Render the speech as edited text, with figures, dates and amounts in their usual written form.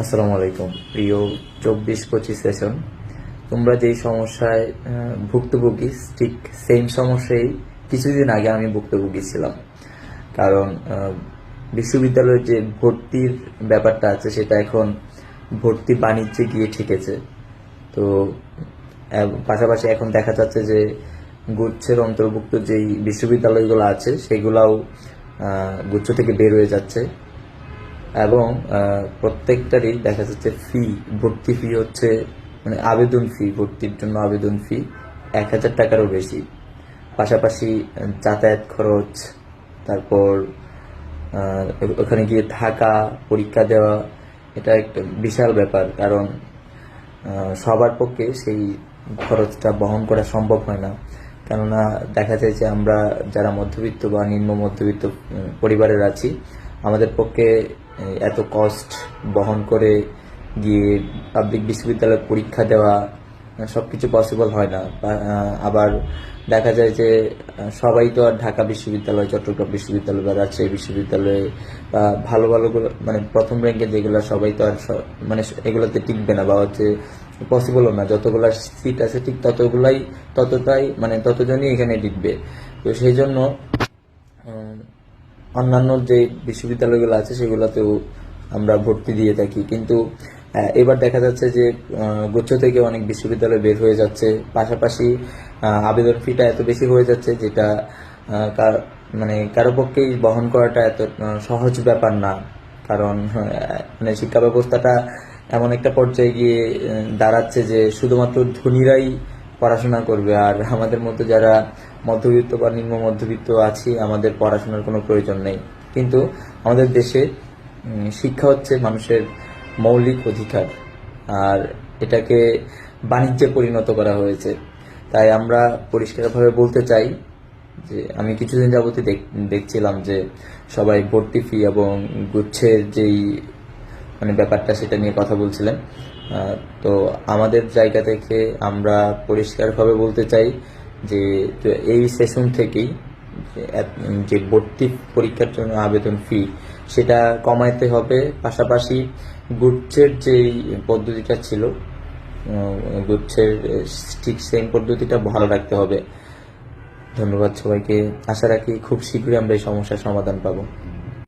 আসসালামু আলাইকুম প্রিয় 24-25 সেশন। তোমরা যেই সমস্যায় ভুক্তভোগী, ঠিক সেম সমস্যায় কিছুদিন আগে আমি ভুক্তভোগী ছিলাম। কারণ বিশ্ববিদ্যালয়ের যে ভর্তির ব্যাপারটা আছে সেটা এখন ভর্তি বাণিজ্যে গিয়ে ঠেকেছে। তো পাশাপাশি এখন দেখা যাচ্ছে যে গুচ্ছের অন্তর্ভুক্ত যেই বিশ্ববিদ্যালয়গুলো আছে সেগুলাও গুচ্ছ থেকে বের হয়ে যাচ্ছে। এবং প্রত্যেকটারই দেখা যাচ্ছে ভর্তি ফি হচ্ছে, মানে আবেদন ফি, ভর্তির জন্য আবেদন ফি 1,000 টাকারও বেশি। পাশাপাশি যাতায়াত খরচ, তারপর ওখানে গিয়ে থাকা, পরীক্ষা দেওয়া, এটা একটা বিশাল ব্যাপার। কারণ সবার পক্ষে সেই খরচটা বহন করা সম্ভব হয় না। কেননা দেখা যায় যে আমরা যারা মধ্যবিত্ত বা নিম্ন মধ্যবিত্ত পরিবারের আছি, আমাদের পক্ষে এত কস্ট বহন করে গিয়ে পাবলিক বিশ্ববিদ্যালয়ে পরীক্ষা দেওয়া সবকিছু পসিবল হয় না। আবার দেখা যায় যে সবাই তো আর ঢাকা বিশ্ববিদ্যালয়, চট্টগ্রাম বিশ্ববিদ্যালয় বা রাজশাহী বিশ্ববিদ্যালয়ে বা ভালো ভালো মানে প্রথম র্যাঙ্কে যেগুলো, সবাই তো আর মানে এগুলোতে টিকবে না, বা হচ্ছে পসিবলও না। যতগুলা সিট আছে ঠিক ততটাই মানে ততজনই এখানে টিকবে। তো সেই জন্য অন্যান্য যে বিশ্ববিদ্যালয়গুলো আছে সেগুলোতেও আমরা ভর্তি দিয়ে থাকি। কিন্তু এবার দেখা যাচ্ছে যে গুচ্ছ থেকে অনেক বিশ্ববিদ্যালয় বের হয়ে যাচ্ছে। পাশাপাশি আবেদন ফিটা এত বেশি হয়ে যাচ্ছে যেটা মানে কারো পক্ষেই বহন করাটা এত সহজ ব্যাপার না। কারণ মানে শিক্ষা ব্যবস্থাটা এমন একটা পর্যায়ে গিয়ে দাঁড়াচ্ছে যে শুধুমাত্র ধনীরাই পড়াশোনা করবে, আর আমাদের মধ্যে যারা মধ্যবিত্ত বা নিম্ন মধ্যবিত্ত আছি আমাদের পড়াশোনার কোনো প্রয়োজন নেই। কিন্তু আমাদের দেশে শিক্ষা হচ্ছে মানুষের মৌলিক অধিকার, আর এটাকে বাণিজ্যে পরিণত করা হয়েছে। তাই আমরা পরিষ্কারভাবে বলতে চাই যে আমি কিছুদিন যাবতই দেখছিলাম যে সবাই ভর্তি ফি এবং গুচ্ছের যেই মানে ব্যাপারটা সেটা নিয়ে কথা বলছিলেন। তো আমাদের জায়গা থেকে আমরা পরিষ্কারভাবে বলতে চাই যে এই সেশন থেকেই যে ভর্তি পরীক্ষার জন্য আবেদন ফি সেটা কমাইতে হবে। পাশাপাশি গুচ্ছের যেই পদ্ধতিটা ছিল, গুচ্ছের ঠিক সেম পদ্ধতিটা ভালো রাখতে হবে। ধন্যবাদ সবাইকে। আশা রাখি খুব শীঘ্রই আমরা এই সমস্যার সমাধান পাবো।